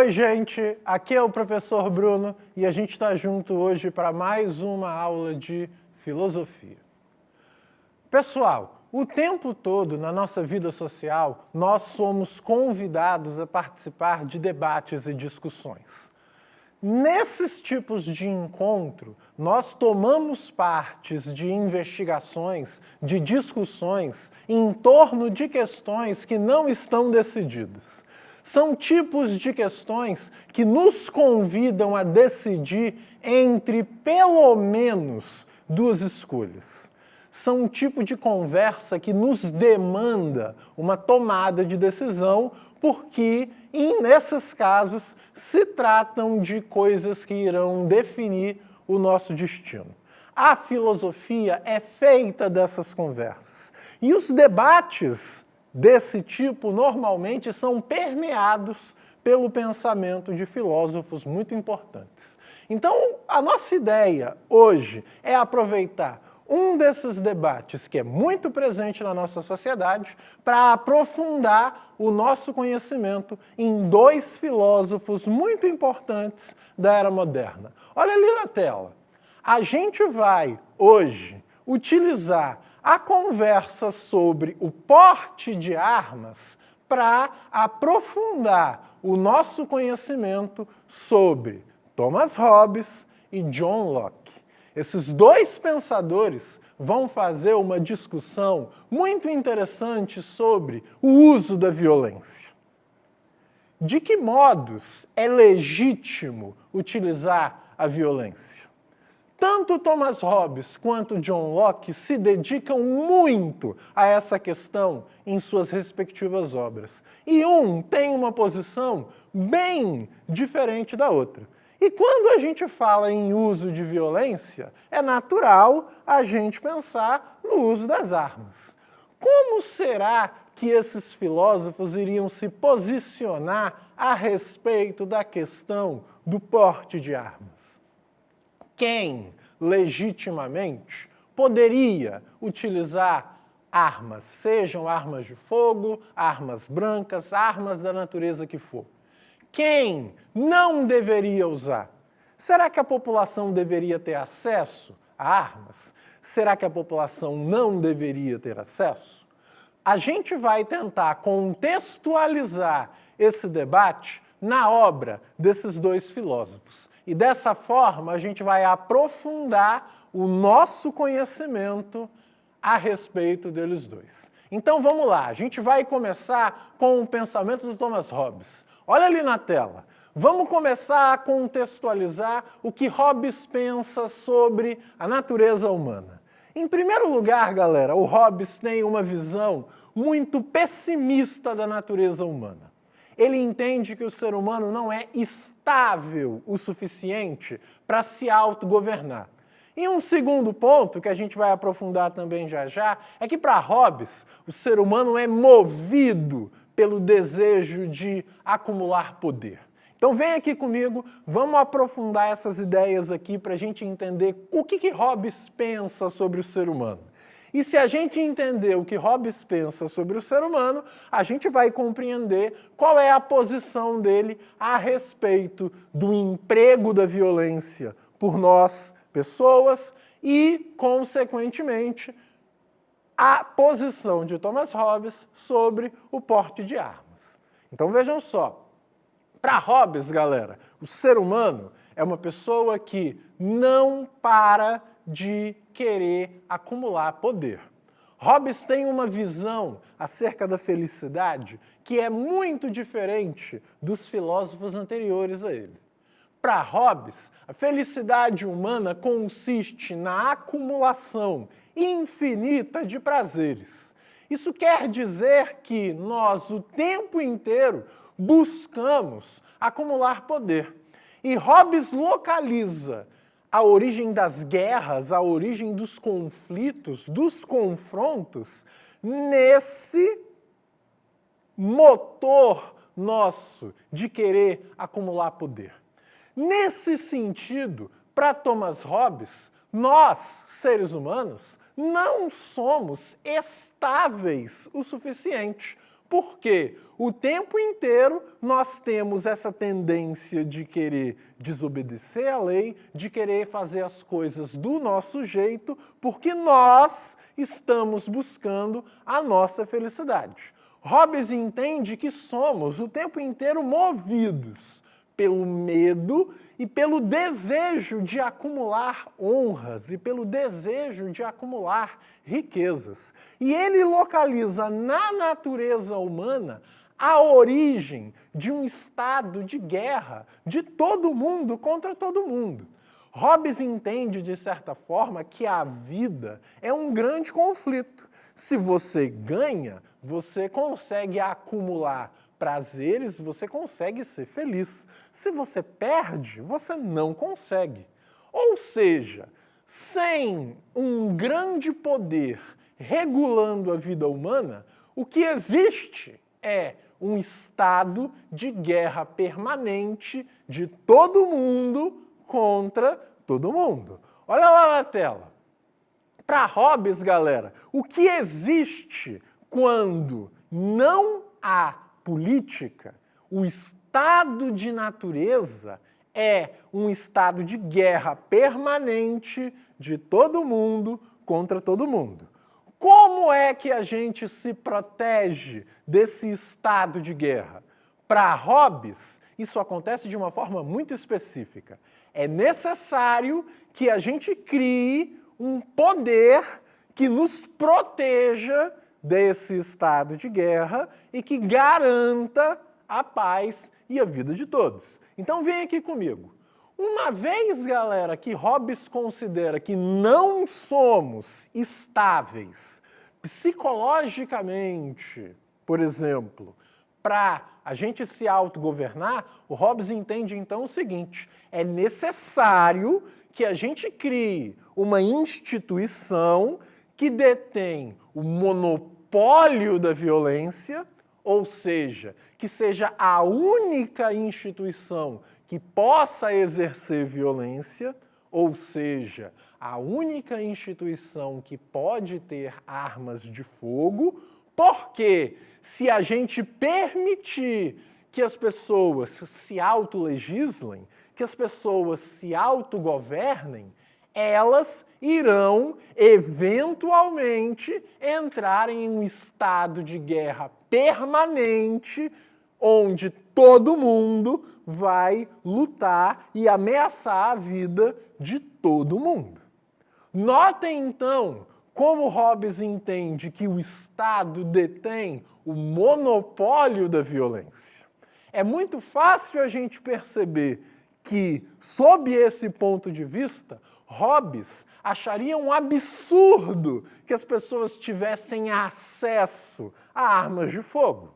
Oi, gente, aqui é o professor Bruno e a gente está junto hoje para mais uma aula de filosofia. Pessoal, o tempo todo na nossa vida social, nós somos convidados a participar de debates e discussões. Nesses tipos de encontro, nós tomamos partes de investigações, de discussões em torno de questões que não estão decididas. São tipos de questões que nos convidam a decidir entre pelo menos duas escolhas. São um tipo de conversa que nos demanda uma tomada de decisão, porque, nesses casos, se tratam de coisas que irão definir o nosso destino. A filosofia é feita dessas conversas. E os debates desse tipo, normalmente, são permeados pelo pensamento de filósofos muito importantes. Então, a nossa ideia hoje é aproveitar um desses debates que é muito presente na nossa sociedade para aprofundar o nosso conhecimento em dois filósofos muito importantes da era moderna. Olha ali na tela. A gente vai, hoje, utilizar a conversa sobre o porte de armas para aprofundar o nosso conhecimento sobre Thomas Hobbes e John Locke. Esses dois pensadores vão fazer uma discussão muito interessante sobre o uso da violência. De que modos é legítimo utilizar a violência? Tanto Thomas Hobbes quanto John Locke se dedicam muito a essa questão em suas respectivas obras. E um tem uma posição bem diferente da outra. E quando a gente fala em uso de violência, é natural a gente pensar no uso das armas. Como será que esses filósofos iriam se posicionar a respeito da questão do porte de armas? Quem, legitimamente, poderia utilizar armas, sejam armas de fogo, armas brancas, armas da natureza que for? Quem não deveria usar? Será que a população deveria ter acesso a armas? Será que a população não deveria ter acesso? A gente vai tentar contextualizar esse debate na obra desses dois filósofos. E dessa forma a gente vai aprofundar o nosso conhecimento a respeito deles dois. Então vamos lá, a gente vai começar com o pensamento do Thomas Hobbes. Olha ali na tela. Vamos começar a contextualizar o que Hobbes pensa sobre a natureza humana. Em primeiro lugar, galera, o Hobbes tem uma visão muito pessimista da natureza humana. Ele entende que o ser humano não é estável o suficiente para se autogovernar. E um segundo ponto, que a gente vai aprofundar também já, é que para Hobbes, o ser humano é movido pelo desejo de acumular poder. Então vem aqui comigo, vamos aprofundar essas ideias aqui para a gente entender o que Hobbes pensa sobre o ser humano. E se a gente entender o que Hobbes pensa sobre o ser humano, a gente vai compreender qual é a posição dele a respeito do emprego da violência por nós, pessoas, e, consequentemente, a posição de Thomas Hobbes sobre o porte de armas. Então vejam só, para Hobbes, galera, o ser humano é uma pessoa que não para de querer acumular poder. Hobbes tem uma visão acerca da felicidade que é muito diferente dos filósofos anteriores a ele. Para Hobbes, a felicidade humana consiste na acumulação infinita de prazeres. Isso quer dizer que nós, o tempo inteiro, buscamos acumular poder. E Hobbes localiza a origem das guerras, a origem dos conflitos, dos confrontos, nesse motor nosso de querer acumular poder. Nesse sentido, para Thomas Hobbes, nós, seres humanos, não somos estáveis o suficiente Porque o tempo inteiro nós temos essa tendência de querer desobedecer à lei, de querer fazer as coisas do nosso jeito, porque nós estamos buscando a nossa felicidade. Hobbes entende que somos o tempo inteiro movidos pelo medo e pelo desejo de acumular honras e pelo desejo de acumular riquezas. E ele localiza na natureza humana a origem de um estado de guerra de todo mundo contra todo mundo. Hobbes entende, de certa forma, que a vida é um grande conflito. Se você ganha, você consegue acumular prazeres, você consegue ser feliz. Se você perde, você não consegue. Ou seja, sem um grande poder regulando a vida humana, o que existe é um estado de guerra permanente de todo mundo contra todo mundo. Olha lá na tela. Para Hobbes, galera, o que existe quando não há política, o estado de natureza é um estado de guerra permanente de todo mundo contra todo mundo. Como é que a gente se protege desse estado de guerra? Para Hobbes, isso acontece de uma forma muito específica. É necessário que a gente crie um poder que nos proteja desse estado de guerra e que garanta a paz e a vida de todos. Então vem aqui comigo. Uma vez, galera, que Hobbes considera que não somos estáveis psicologicamente, por exemplo, para a gente se autogovernar, o Hobbes entende então o seguinte: é necessário que a gente crie uma instituição que detém o monopólio da violência, ou seja, que seja a única instituição que possa exercer violência, ou seja, a única instituição que pode ter armas de fogo, porque se a gente permitir que as pessoas se autolegislem, que as pessoas se autogovernem, elas irão, eventualmente, entrar em um estado de guerra permanente, onde todo mundo vai lutar e ameaçar a vida de todo mundo. Notem, então, como Hobbes entende que o Estado detém o monopólio da violência. É muito fácil a gente perceber que, sob esse ponto de vista, Hobbes acharia um absurdo que as pessoas tivessem acesso a armas de fogo.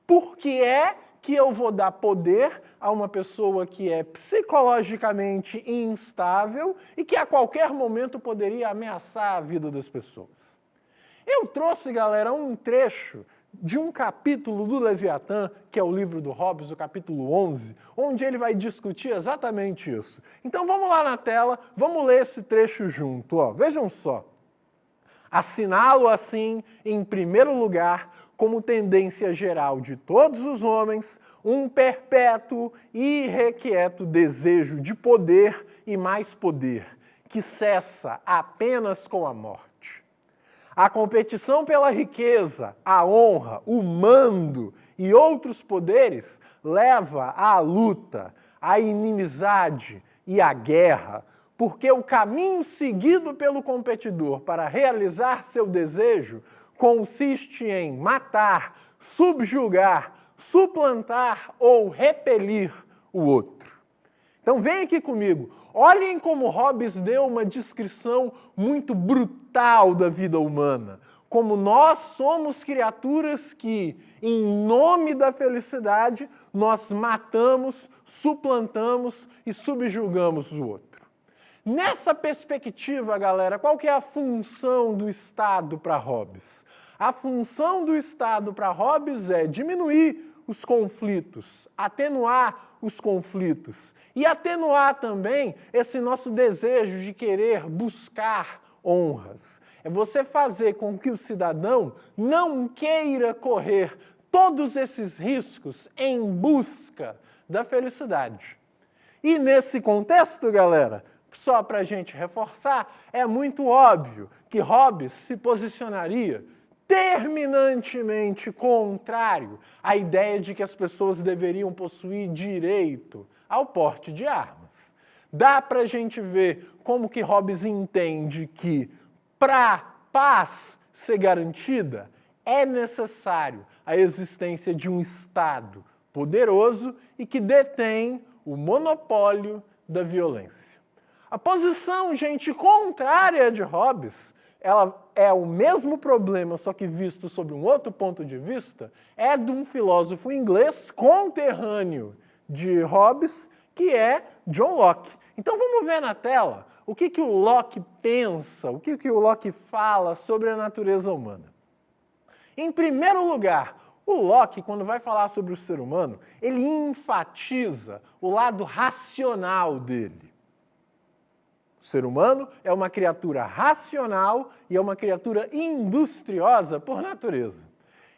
Por que é que eu vou dar poder a uma pessoa que é psicologicamente instável e que a qualquer momento poderia ameaçar a vida das pessoas? Eu trouxe, galera, um trecho de um capítulo do Leviatã, que é o livro do Hobbes, o capítulo 11, onde ele vai discutir exatamente isso. Então vamos lá na tela, vamos ler esse trecho junto. Ó. Vejam só. Assinalo assim, em primeiro lugar, como tendência geral de todos os homens, um perpétuo e irrequieto desejo de poder e mais poder, que cessa apenas com a morte. A competição pela riqueza, a honra, o mando e outros poderes leva à luta, à inimizade e à guerra, porque o caminho seguido pelo competidor para realizar seu desejo consiste em matar, subjugar, suplantar ou repelir o outro. Então vem aqui comigo. Olhem como Hobbes deu uma descrição muito brutal da vida humana. Como nós somos criaturas que, em nome da felicidade, nós matamos, suplantamos e subjugamos o outro. Nessa perspectiva, galera, qual que é a função do Estado para Hobbes? A função do Estado para Hobbes é diminuir os conflitos, atenuar os conflitos e atenuar também esse nosso desejo de querer buscar honras. É você fazer com que o cidadão não queira correr todos esses riscos em busca da felicidade. E nesse contexto, galera, só para a gente reforçar, é muito óbvio que Hobbes se posicionaria terminantemente contrário à ideia de que as pessoas deveriam possuir direito ao porte de armas. Dá para a gente ver como que Hobbes entende que, para paz ser garantida, é necessário a existência de um Estado poderoso e que detém o monopólio da violência. A posição, gente, contrária de Hobbes, ela é o mesmo problema, só que visto sob um outro ponto de vista, é de um filósofo inglês conterrâneo de Hobbes, que é John Locke. Então vamos ver na tela o que o Locke pensa, o que o Locke fala sobre a natureza humana. Em primeiro lugar, o Locke, quando vai falar sobre o ser humano, ele enfatiza o lado racional dele. O ser humano é uma criatura racional e é uma criatura industriosa por natureza.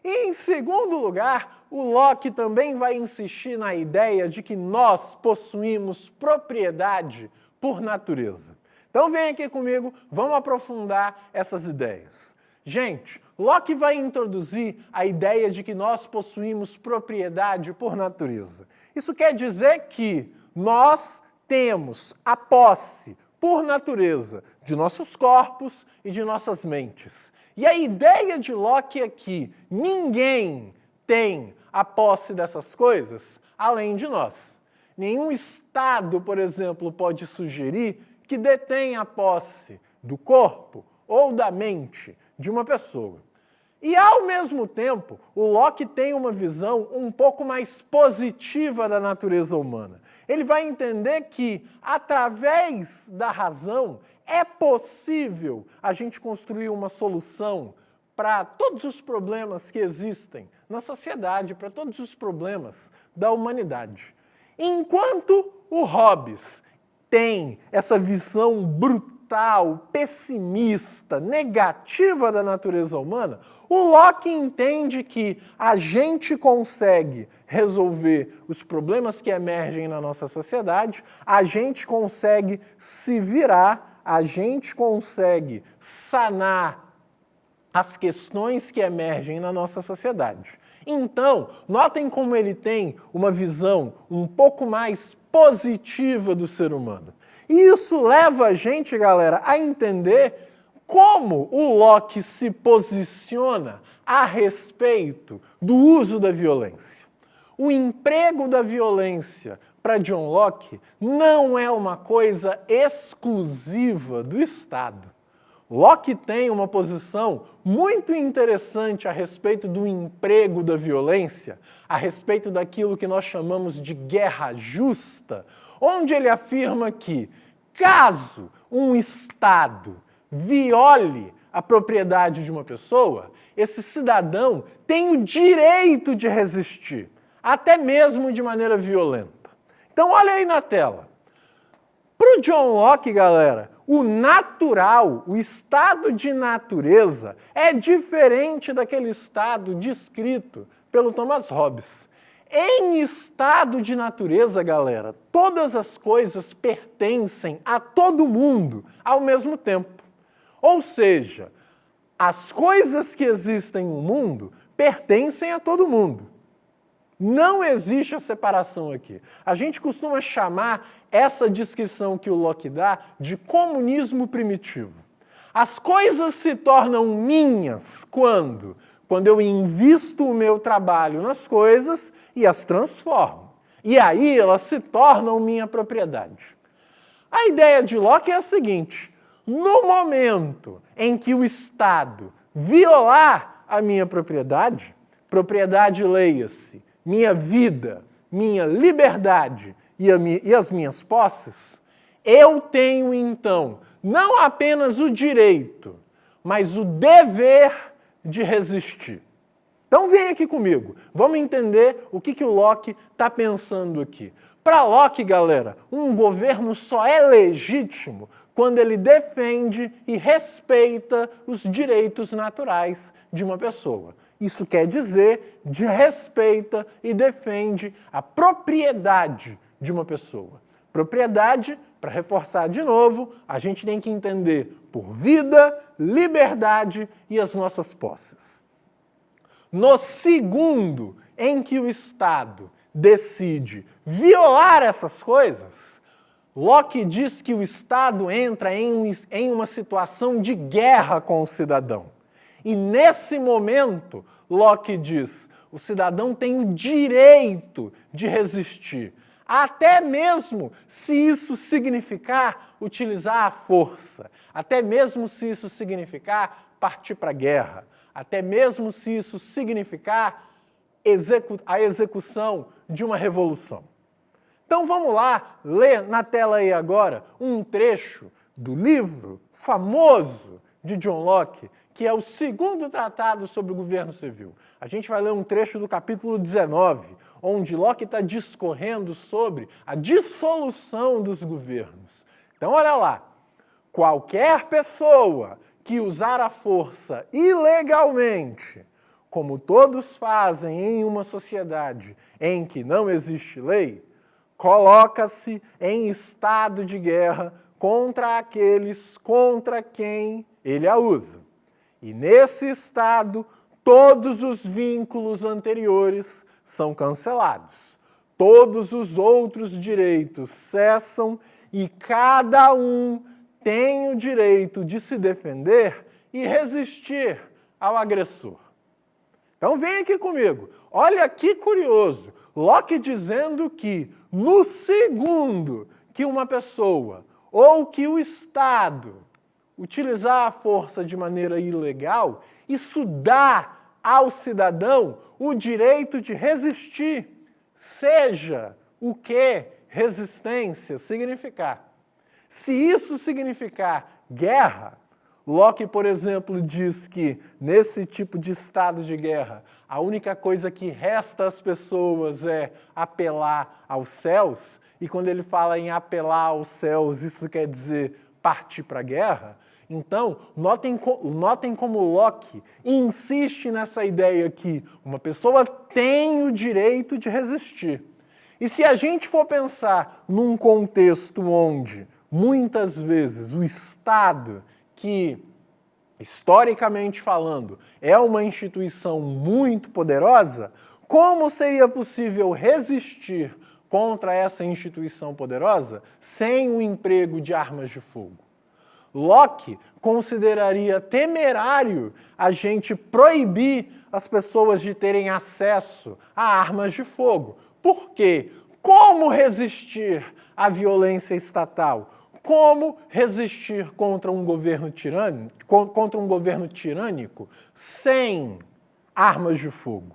E, em segundo lugar, o Locke também vai insistir na ideia de que nós possuímos propriedade por natureza. Então vem aqui comigo, vamos aprofundar essas ideias. Gente, Locke vai introduzir a ideia de que nós possuímos propriedade por natureza. Isso quer dizer que nós temos a posse por natureza de nossos corpos e de nossas mentes. E a ideia de Locke é que ninguém tem a posse dessas coisas além de nós. Nenhum Estado, por exemplo, pode sugerir que detém a posse do corpo ou da mente de uma pessoa. E, ao mesmo tempo, o Locke tem uma visão um pouco mais positiva da natureza humana. Ele vai entender que, através da razão, é possível a gente construir uma solução para todos os problemas que existem na sociedade, para todos os problemas da humanidade. Enquanto o Hobbes tem essa visão brutal, pessimista, negativa da natureza humana, o Locke entende que a gente consegue resolver os problemas que emergem na nossa sociedade, a gente consegue se virar, a gente consegue sanar as questões que emergem na nossa sociedade. Então, notem como ele tem uma visão um pouco mais positiva do ser humano. E isso leva a gente, galera, a entender como o Locke se posiciona a respeito do uso da violência. O emprego da violência para John Locke não é uma coisa exclusiva do Estado. Locke tem uma posição muito interessante a respeito do emprego da violência, a respeito daquilo que nós chamamos de guerra justa, onde ele afirma que, caso um Estado viole a propriedade de uma pessoa, esse cidadão tem o direito de resistir, até mesmo de maneira violenta. Então, olha aí na tela. Para o John Locke, galera, o natural, o estado de natureza, é diferente daquele estado descrito pelo Thomas Hobbes. Em estado de natureza, galera, todas as coisas pertencem a todo mundo ao mesmo tempo. Ou seja, as coisas que existem no mundo pertencem a todo mundo. Não existe a separação aqui. A gente costuma chamar essa descrição que o Locke dá de comunismo primitivo. As coisas se tornam minhas quando eu invisto o meu trabalho nas coisas e as transformo. E aí elas se tornam minha propriedade. A ideia de Locke é a seguinte: no momento em que o Estado violar a minha propriedade, leia-se, minha vida, minha liberdade e as minhas posses, eu tenho então não apenas o direito, mas o dever de resistir. Então vem aqui comigo, vamos entender o que o Locke está pensando aqui. Para Locke, galera, um governo só é legítimo quando ele defende e respeita os direitos naturais de uma pessoa. Isso quer dizer respeita e defende a propriedade de uma pessoa. Propriedade, para reforçar de novo, a gente tem que entender por vida, liberdade e as nossas posses. No segundo em que o Estado decide violar essas coisas, Locke diz que o Estado entra em uma situação de guerra com o cidadão. E nesse momento, Locke diz, o cidadão tem o direito de resistir, até mesmo se isso significar utilizar a força, até mesmo se isso significar partir para a guerra, até mesmo se isso significar a execução de uma revolução. Então vamos lá, ler na tela aí agora um trecho do livro famoso de John Locke, que é o segundo tratado sobre o governo civil. A gente vai ler um trecho do capítulo 19, onde Locke está discorrendo sobre a dissolução dos governos. Então olha lá, qualquer pessoa que usar a força ilegalmente, como todos fazem em uma sociedade em que não existe lei, coloca-se em estado de guerra contra aqueles contra quem ele a usa. E nesse estado, todos os vínculos anteriores são cancelados. Todos os outros direitos cessam e cada um tem o direito de se defender e resistir ao agressor. Então vem aqui comigo. Olha que curioso. Locke dizendo que no segundo que uma pessoa ou que o Estado utilizar a força de maneira ilegal, isso dá ao cidadão o direito de resistir, seja o que resistência significar. Se isso significar guerra, Locke, por exemplo, diz que nesse tipo de estado de guerra, a única coisa que resta às pessoas é apelar aos céus, e quando ele fala em apelar aos céus, isso quer dizer partir para a guerra. Então, notem como Locke insiste nessa ideia que uma pessoa tem o direito de resistir. E se a gente for pensar num contexto onde, muitas vezes, o Estado, que, historicamente falando, é uma instituição muito poderosa, como seria possível resistir contra essa instituição poderosa sem o emprego de armas de fogo? Locke consideraria temerário a gente proibir as pessoas de terem acesso a armas de fogo. Por quê? Como resistir à violência estatal? Como resistir contra um governo tirânico sem armas de fogo?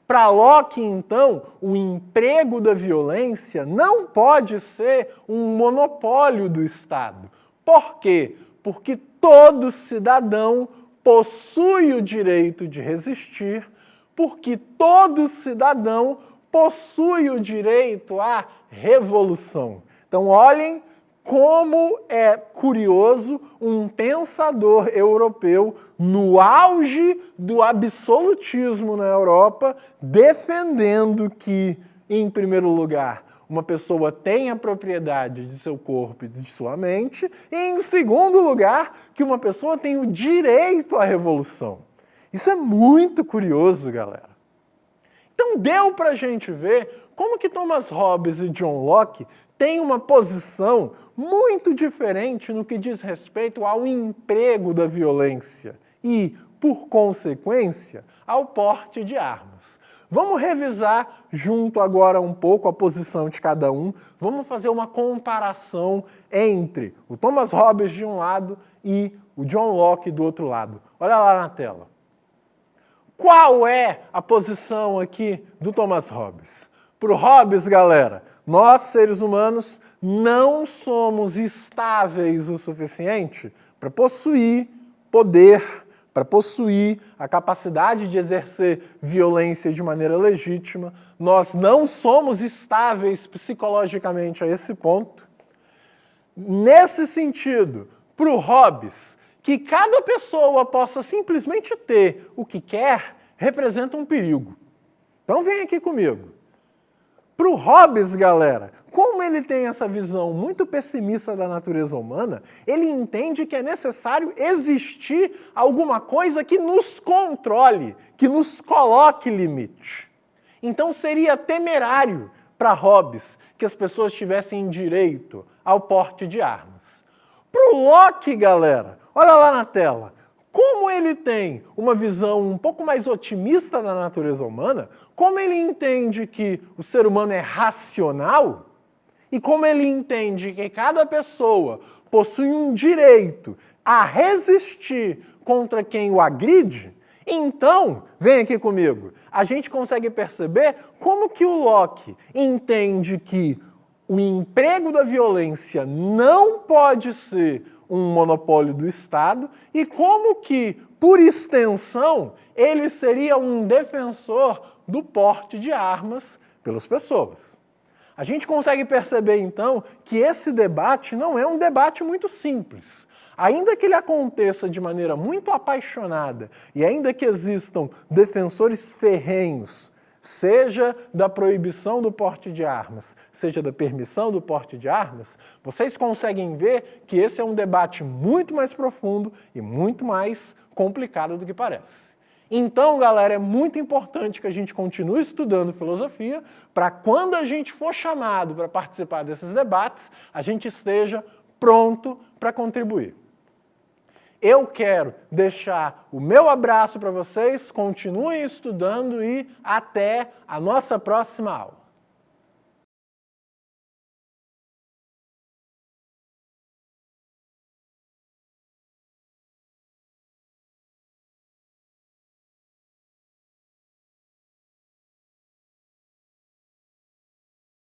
Para Locke, então, o emprego da violência não pode ser um monopólio do Estado. Por quê? Porque todo cidadão possui o direito de resistir, porque todo cidadão possui o direito à revolução. Então, olhem como é curioso um pensador europeu, no auge do absolutismo na Europa, defendendo que, em primeiro lugar, uma pessoa tem a propriedade de seu corpo e de sua mente, e, em segundo lugar, que uma pessoa tem o direito à revolução. Isso é muito curioso, galera. Então deu para a gente ver como que Thomas Hobbes e John Locke têm uma posição muito diferente no que diz respeito ao emprego da violência e, por consequência, ao porte de armas. Vamos revisar junto agora um pouco a posição de cada um. Vamos fazer uma comparação entre o Thomas Hobbes de um lado e o John Locke do outro lado. Olha lá na tela. Qual é a posição aqui do Thomas Hobbes? Para o Hobbes, galera, nós, seres humanos, não somos estáveis o suficiente para possuir poder, para possuir a capacidade de exercer violência de maneira legítima. Nós não somos estáveis psicologicamente a esse ponto. Nesse sentido, para o Hobbes, que cada pessoa possa simplesmente ter o que quer representa um perigo. Então vem aqui comigo. Para o Hobbes, galera, como ele tem essa visão muito pessimista da natureza humana, ele entende que é necessário existir alguma coisa que nos controle, que nos coloque limite. Então seria temerário para Hobbes que as pessoas tivessem direito ao porte de armas. Para o Locke, galera, olha lá na tela, como ele tem uma visão um pouco mais otimista da natureza humana, como ele entende que o ser humano é racional, e como ele entende que cada pessoa possui um direito a resistir contra quem o agride, então, vem aqui comigo, a gente consegue perceber como que o Locke entende que o emprego da violência não pode ser um monopólio do Estado e como que, por extensão, ele seria um defensor do porte de armas pelas pessoas. A gente consegue perceber, então, que esse debate não é um debate muito simples. Ainda que ele aconteça de maneira muito apaixonada e ainda que existam defensores ferrenhos, seja da proibição do porte de armas, seja da permissão do porte de armas, vocês conseguem ver que esse é um debate muito mais profundo e muito mais complicado do que parece. Então, galera, é muito importante que a gente continue estudando filosofia para quando a gente for chamado para participar desses debates, a gente esteja pronto para contribuir. Eu quero deixar o meu abraço para vocês, continuem estudando e até a nossa próxima aula.